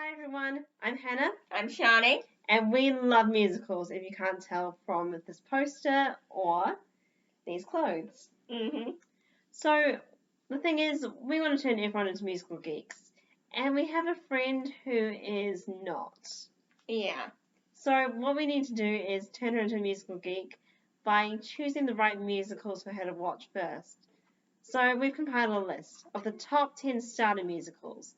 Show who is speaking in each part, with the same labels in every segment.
Speaker 1: Hi everyone, I'm Hannah,
Speaker 2: I'm Shani.
Speaker 1: and we love musicals if you can't tell from this poster or these clothes. So, the thing is, we want to turn everyone into musical geeks, and we have a friend who is not.
Speaker 2: Yeah.
Speaker 1: So, what we need to do is turn her into a musical geek by choosing the right musicals for her to watch first. So, we've compiled a list of the top 10 starter musicals.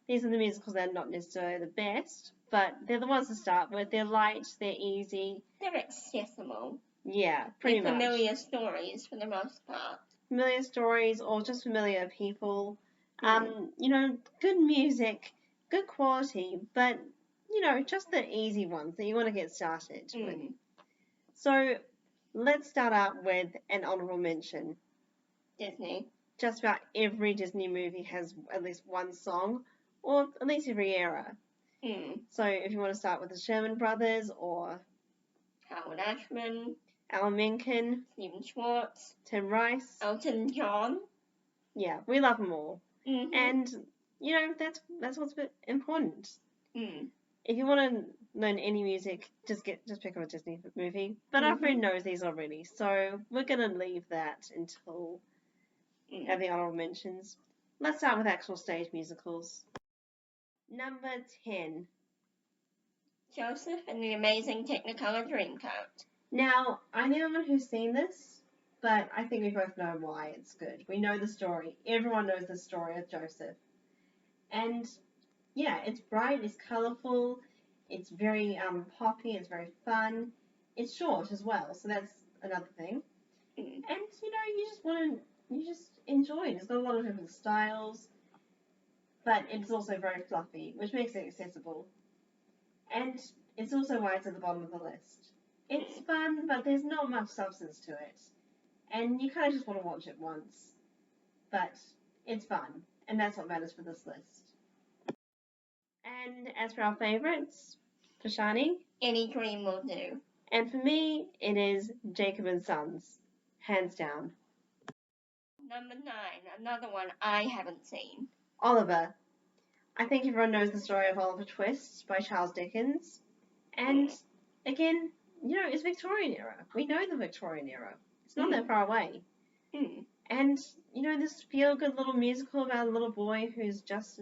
Speaker 1: These are the musicals that are not necessarily the best, but they're the ones to start with. They're light, they're easy.
Speaker 2: They're accessible.
Speaker 1: Yeah, pretty
Speaker 2: They're
Speaker 1: much.
Speaker 2: familiar stories for the most part.
Speaker 1: Familiar stories or just familiar people.
Speaker 2: Mm.
Speaker 1: Good music, good quality, but, just the easy ones that you want to get started with. So, let's start out with an honorable mention.
Speaker 2: Disney.
Speaker 1: Just about every Disney movie has at least one song, or at least every era. So if you want to start with the Sherman Brothers or
Speaker 2: Howard Ashman,
Speaker 1: Alan Menken,
Speaker 2: Stephen Schwartz,
Speaker 1: Tim Rice,
Speaker 2: Elton John.
Speaker 1: Yeah, we love them all.
Speaker 2: And
Speaker 1: that's what's important. If you want to learn any music, just pick up a Disney movie. But our friend knows these already, so we're gonna leave that until the honorable mentions. Let's start with actual stage musicals. Number 10.
Speaker 2: Joseph and the Amazing Technicolor Dreamcoat.
Speaker 1: Now, I know anyone who's seen this, but I think we both know why it's good. We know the story. Everyone knows the story of Joseph. And yeah, it's bright, it's colourful, it's very poppy, it's very fun. It's short as well, so that's another thing. And you just enjoy it. It's got a lot of different styles, but it's also very fluffy, which makes it accessible. And it's also why it's at the bottom of the list. It's fun, but there's not much substance to it. And you kind of just want to watch it once. But it's fun, and that's what matters for this list. And as for our favourites, for Shani,
Speaker 2: Any Dream Will Do.
Speaker 1: And for me, it is Jacob and Sons, hands down.
Speaker 2: Number 9, another one I haven't seen.
Speaker 1: Oliver. I think everyone knows the story of Oliver Twist by Charles Dickens. And again, it's Victorian era. We know the Victorian era. It's not that far away. And, this feel-good little musical about a little boy who's just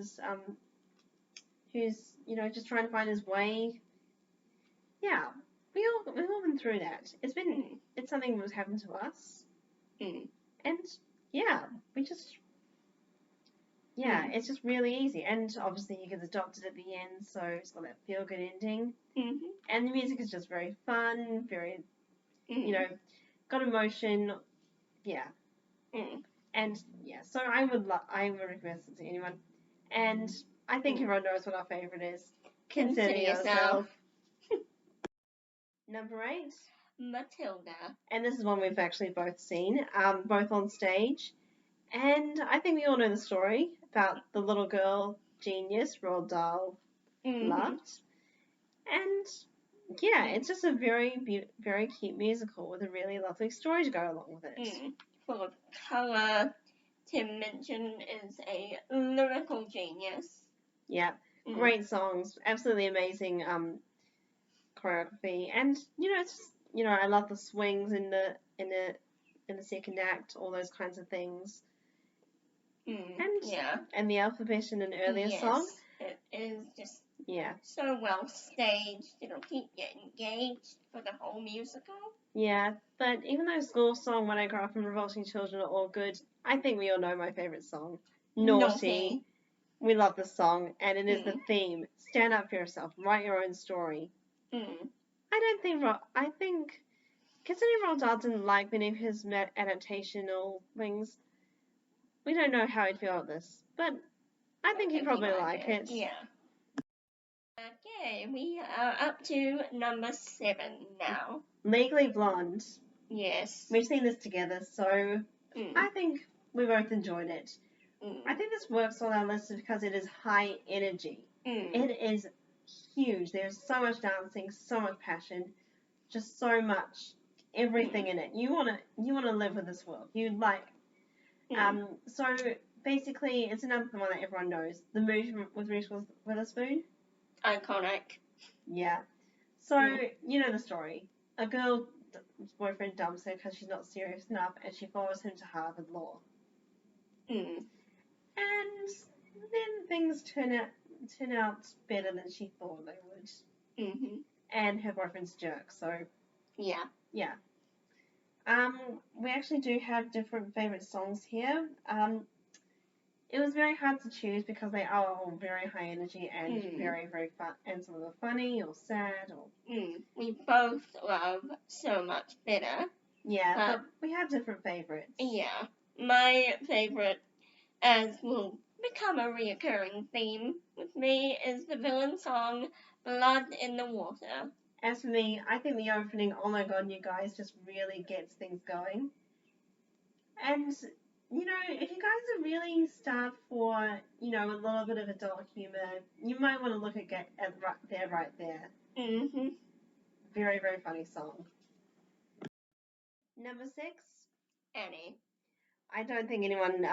Speaker 1: trying to find his way. Yeah, we've all been through that. It's something that was happened to us. And, yeah, it's just really easy. And obviously he gets adopted at the end, so it's got that feel-good ending. And the music is just very fun, very, got emotion. Yeah. And, yeah, so I would recommend it to anyone. And I think everyone knows what our favourite is. Consider yourself. Number 8.
Speaker 2: Matilda.
Speaker 1: And this is one we've actually both seen, both on stage. And I think we all know the story about the little girl genius Roald Dahl loved. And yeah, it's just a very, very cute musical with a really lovely story to go along with it.
Speaker 2: Full of colour. Tim Minchin is a lyrical genius.
Speaker 1: Yeah, great songs, absolutely amazing choreography, and it's just, I love the swings in the second act, all those kinds of things. And the alphabet in an earlier song.
Speaker 2: It is just so well staged. It'll keep you engaged for the whole musical.
Speaker 1: Yeah, but even though School Song, When I Grow Up and Revolting Children are all good, I think we all know my favourite song. Naughty. We love the song, and it is the theme. Stand up for yourself. Write your own story. I think, considering Roald Dahl didn't like many of his adaptational things, we don't know how he'd feel about this, but I think he'd probably like it.
Speaker 2: Yeah. Okay, we are up to number 7 now.
Speaker 1: Legally Blonde.
Speaker 2: Yes.
Speaker 1: We've seen this together, so I think we both enjoyed it. I think this works on our list because it is high energy. It is huge. There's so much dancing, so much passion, just so much everything in it. You wanna live with this world. So basically, it's another one that everyone knows. The movie with Reese Witherspoon.
Speaker 2: Iconic.
Speaker 1: Yeah. So, you know the story. A girl's boyfriend dumps her because she's not serious enough, and she follows him to Harvard Law.
Speaker 2: Mm.
Speaker 1: And then things turn out better than she thought they would.
Speaker 2: Mm-hmm.
Speaker 1: And her boyfriend's a jerk, so
Speaker 2: yeah.
Speaker 1: We actually do have different favorite songs here. It was very hard to choose because they are all very high energy and very, very fun, and some of them are funny or sad or.
Speaker 2: We both love So Much Better.
Speaker 1: Yeah, but we have different favorites.
Speaker 2: Yeah, my favorite, as will become a reoccurring theme with me, is the villain song "Blood in the Water."
Speaker 1: As for me, I think the opening, "Oh My God, You Guys," just really gets things going. And, you know, if you guys are really starved for, you know, a little bit of adult humor, you might want to look at Right There.
Speaker 2: Mm-hmm.
Speaker 1: Very, very funny song. Number 6?
Speaker 2: Annie.
Speaker 1: I don't think anyone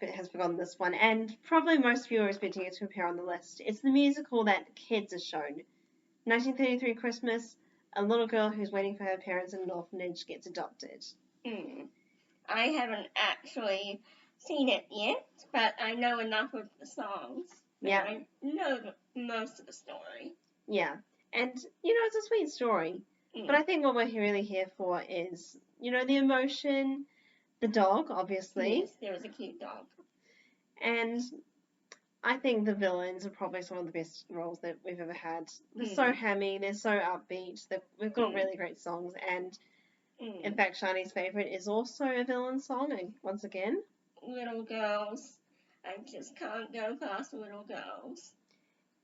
Speaker 1: has forgotten this one, and probably most of you are expecting it to appear on the list. It's the musical that kids are shown. 1933 Christmas, a little girl who's waiting for her parents in an orphanage gets adopted.
Speaker 2: I haven't actually seen it yet, but I know enough of the songs.
Speaker 1: Yeah.
Speaker 2: I know most of the story.
Speaker 1: Yeah. And, you know, it's a sweet story. But I think what we're really here for is, you know, the emotion, the dog, obviously.
Speaker 2: Yes, there is a cute dog.
Speaker 1: And I think the villains are probably some of the best roles that we've ever had. They're so hammy, they're so upbeat, we've got really great songs, and in fact, Shani's favourite is also a villain song, and once again.
Speaker 2: Little Girls. I just can't go past Little Girls.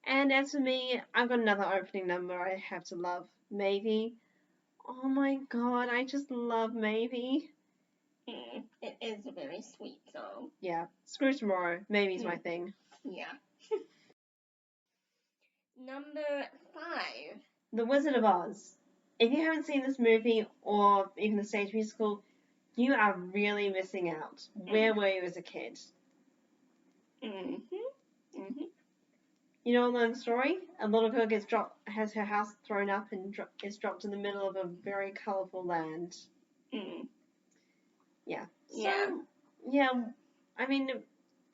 Speaker 1: And as for me, I've got another opening number I have to love, Maybe. Oh my god, I just love Maybe.
Speaker 2: It is a very sweet song.
Speaker 1: Yeah. Screw tomorrow. Maybe's my thing.
Speaker 2: Yeah. Number 5.
Speaker 1: The Wizard of Oz. If you haven't seen this movie or even the stage musical, you are really missing out. Where were you as a kid? You know the story? A little girl has her house thrown up and is dropped in the middle of a very colourful land. Yeah. So, yeah, I mean,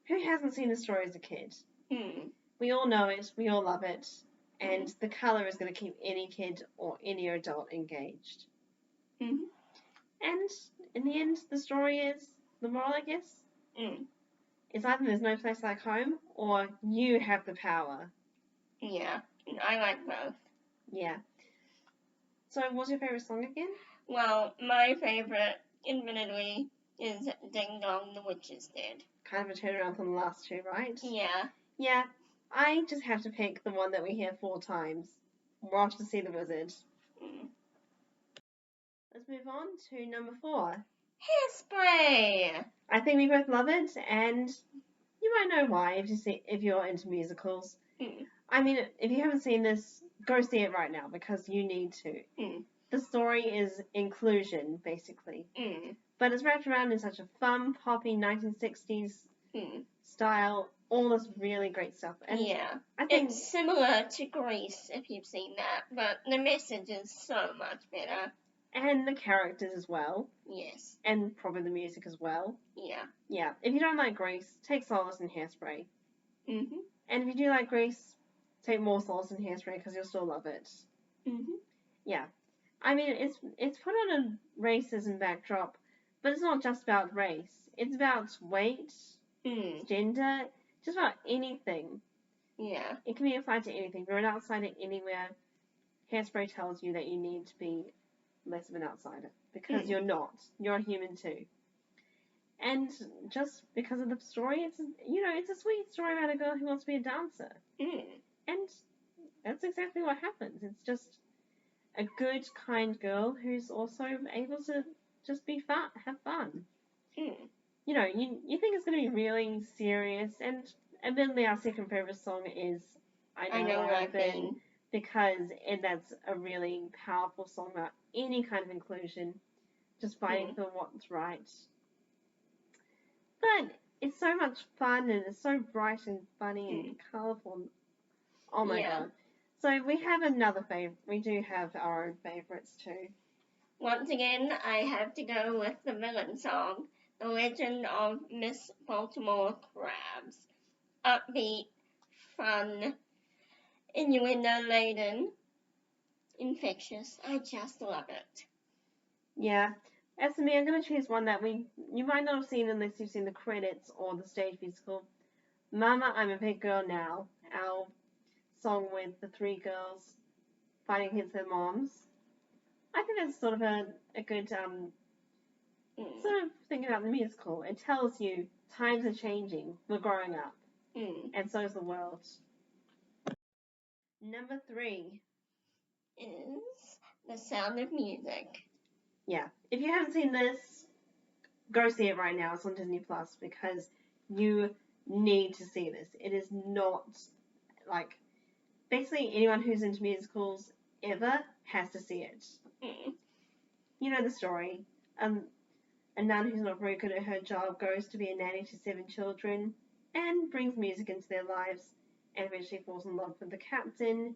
Speaker 1: who hasn't seen the story as a kid? We all know it, we all love it, and the colour is going to keep any kid or any adult engaged. And in the end, the story is, the moral, I guess, it's either there's no place like home or you have the power.
Speaker 2: Yeah, I like both.
Speaker 1: Yeah. So, what's your favourite song again?
Speaker 2: Well, my favourite, admittedly, is Ding Dong, the Witch is Dead.
Speaker 1: Kind of a turnaround from the last two, right?
Speaker 2: Yeah.
Speaker 1: Yeah, I just have to pick the one that we hear 4 times. We're off to see the wizard. Let's move on to number 4.
Speaker 2: Hairspray!
Speaker 1: I think we both love it, and you might know why if you're into musicals. I mean, if you haven't seen this, go see it right now because you need to. The story is inclusion, basically. But it's wrapped around in such a fun, poppy 1960s style, all this really great stuff. And
Speaker 2: yeah.
Speaker 1: I think
Speaker 2: it's similar to Grease, if you've seen that, but the message is so much better.
Speaker 1: And the characters as well.
Speaker 2: Yes.
Speaker 1: And probably the music as well.
Speaker 2: Yeah.
Speaker 1: Yeah. If you don't like Grease, take solace in Hairspray. And if you do like Grease, take more solace in Hairspray because you'll still love it. Yeah. I mean, it's put on a racism backdrop, but it's not just about race. It's about weight, gender, just about anything.
Speaker 2: Yeah.
Speaker 1: It can be applied to anything. If you're an outsider anywhere, Hairspray tells you that you need to be less of an outsider because you're not. You're a human too. And just because of the story, it's a sweet story about a girl who wants to be a dancer. And that's exactly what happens. It's just a good, kind girl who's also able to just be fun, have fun. You know, you think it's going to be really serious, and admittedly our second favorite song is I Know Where I've Been, because that's a really powerful song about any kind of inclusion, just fighting for what's right. But it's so much fun, and it's so bright and funny and colourful. Oh my
Speaker 2: Yeah.
Speaker 1: god. So we have another favorite. We do have our own favorites too.
Speaker 2: Once again, I have to go with the villain song, The Legend of Miss Baltimore Crabs. Upbeat, fun, innuendo-laden, infectious. I just love it.
Speaker 1: Yeah. As for me, I'm going to choose one that you might not have seen unless you've seen the credits or the stage musical. Mama, I'm a Big Girl Now. Our song with the three girls fighting against their moms. I think that's sort of a good sort of thing about the musical. It tells you times are changing. We're growing up. And so is the world. Number 3
Speaker 2: is The Sound of Music.
Speaker 1: Yeah. If you haven't seen this, go see it right now. It's on Disney Plus because you need to see this. It is not like basically anyone who's into musicals ever has to see it. You know the story. A nun who's not very good at her job goes to be a nanny to 7 children and brings music into their lives and eventually falls in love with the captain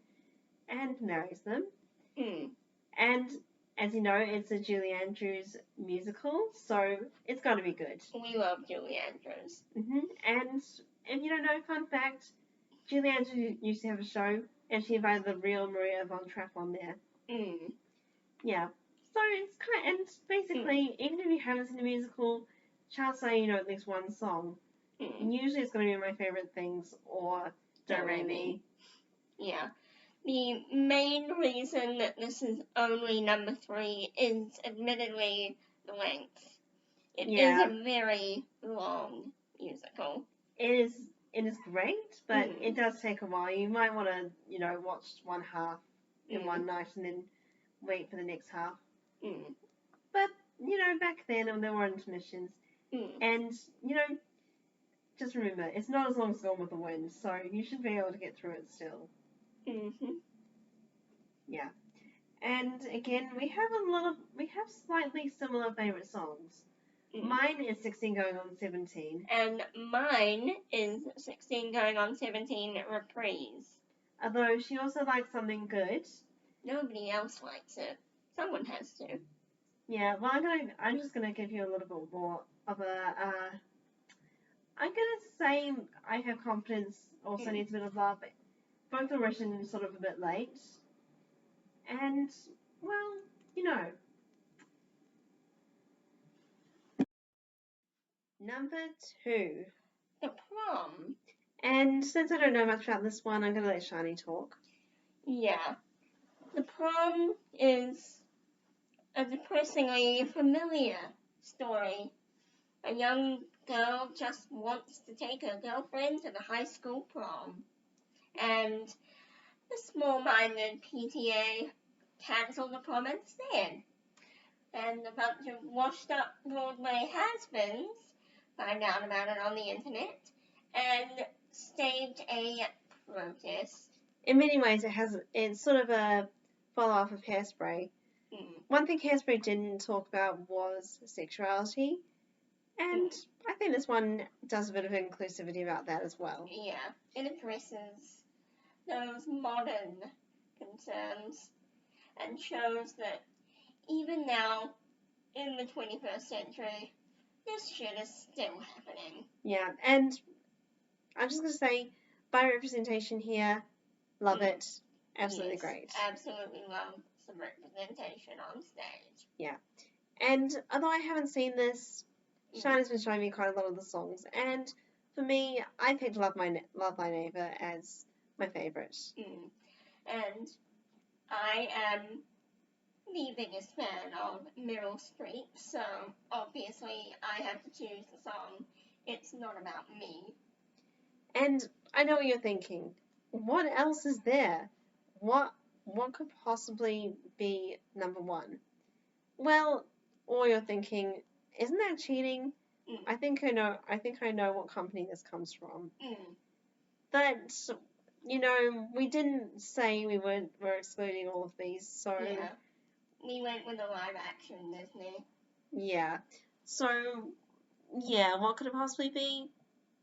Speaker 1: and marries them. And as you know, it's a Julie Andrews musical, so it's got to be good.
Speaker 2: We love Julie Andrews.
Speaker 1: And if you don't know, fun fact, Julie Andrews used to have a show, and she invited the real Maria von Trapp on there. Yeah. So it's and basically, even if you haven't seen the musical, chances are you know at least one song. And usually it's going to be My Favorite Things or Don't Re Me.
Speaker 2: Yeah. The main reason that this is only number 3 is admittedly the length. It is a very long musical.
Speaker 1: It is great, but it does take a while. You might want to, watch one half in one night and then wait for the next half. But, back then there were intermissions. And, just remember, it's not as long as Gone with the Wind, so you should be able to get through it still. Yeah. And again, we have slightly similar favorite songs. Mine is 16 going on 17.
Speaker 2: And mine is 16 going on 17 reprise.
Speaker 1: Although she also likes Something Good.
Speaker 2: Nobody else likes it. Someone has to.
Speaker 1: Yeah, well, I'm just gonna give you a little bit more of a. I'm gonna say I Have Confidence also needs a bit of love. Both are written sort of a bit late. And, well, Number 2.
Speaker 2: The Prom.
Speaker 1: And since I don't know much about this one, I'm going to let Shani talk.
Speaker 2: Yeah. The Prom is a depressingly familiar story. A young girl just wants to take her girlfriend to the high school prom. And the small-minded PTA cancel the prom instead. And a bunch of washed-up Broadway has-beens find out about it on the internet and stage a protest.
Speaker 1: In many ways, it's sort of a follow-up of Hairspray. One thing Hairspray didn't talk about was sexuality, and I think this one does a bit of inclusivity about that as well.
Speaker 2: Yeah, it addresses those modern concerns and shows that even now, in the 21st century, this shit is still happening.
Speaker 1: Yeah, and I'm just going to say, by representation here, love it. Absolutely great.
Speaker 2: Absolutely love some representation on stage.
Speaker 1: Yeah. And although I haven't seen this, Shana's been showing me quite a lot of the songs. And for me, I picked Love Thy Neighbor as my favourite.
Speaker 2: And I am the biggest fan of Meryl Streep, so obviously I have to choose the song. It's not about me.
Speaker 1: And I know what you're thinking. What else is there? What could possibly be number 1? Well, or you're thinking, isn't that cheating? I think I know what company this comes from. But we didn't say we're excluding all of these, so
Speaker 2: yeah, we went with a live action Disney.
Speaker 1: Yeah. So yeah, what could it possibly be?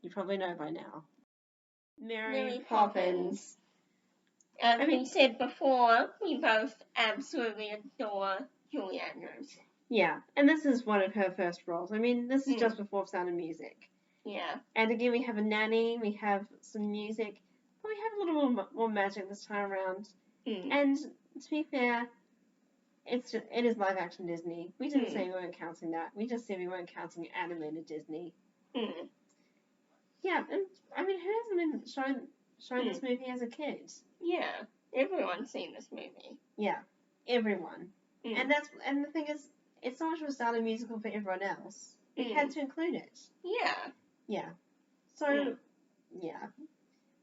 Speaker 1: You probably know by now. Mary Poppins.
Speaker 2: As we said before, we both absolutely adore Julie Andrews.
Speaker 1: Yeah, and this is one of her first roles. I mean, this is just before Sound of Music.
Speaker 2: Yeah.
Speaker 1: And again, we have a nanny, we have some music, but we have a little more magic this time around. And to be fair, it is live action Disney. We didn't say we weren't counting that. We just said we weren't counting animated Disney. Yeah, and I mean, who hasn't been shown this movie as a kid?
Speaker 2: Yeah, everyone's seen this movie.
Speaker 1: Yeah, everyone. And the thing is, it's so much of a starter musical for everyone else. We had to include it.
Speaker 2: Yeah.
Speaker 1: Yeah. So, yeah.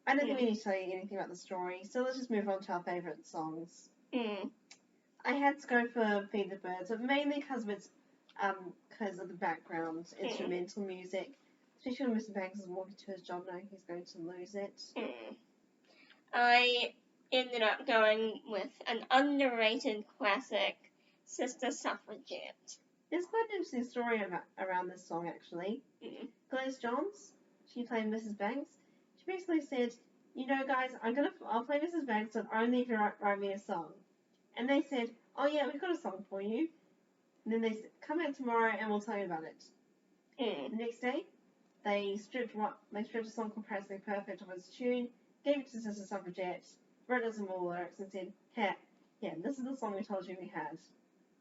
Speaker 1: I don't think we need to tell you anything about the story, so let's just move on to our favourite songs. I had to go for Feed the Birds, but mainly because of the background instrumental music. Especially when Mr. Banks is walking to his job knowing he's going to lose it.
Speaker 2: I ended up going with an underrated classic, Sister Suffragette.
Speaker 1: There's quite an interesting story around this song, actually. Gladys Johns, she played Mrs. Banks. She basically said, you know, guys, I'll play Mrs. Banks, but only if you write me a song. And they said, oh yeah, we've got a song for you. And then they said, come out tomorrow and we'll tell you about it. The next day, they stripped a song called Practically Perfect of its tune, gave it to Sister Suffragette, wrote down some more lyrics and said, hey, yeah, this is the song we told you we had.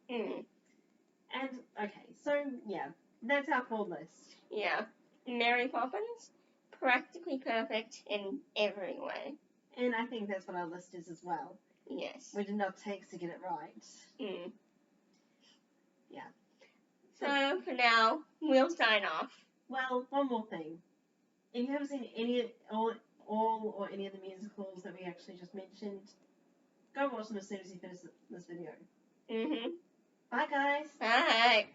Speaker 1: And, okay, so, yeah, that's our full list.
Speaker 2: Yeah. Mary Poppins, practically perfect in every way.
Speaker 1: And I think that's what our list is as well.
Speaker 2: Yes.
Speaker 1: We did not take to get it right. Yeah.
Speaker 2: So, for now, we'll sign off.
Speaker 1: Well, one more thing. If you haven't seen all or any of the musicals that we actually just mentioned, go watch them as soon as you finish this video.
Speaker 2: Mm-hmm.
Speaker 1: Bye, guys.
Speaker 2: Bye.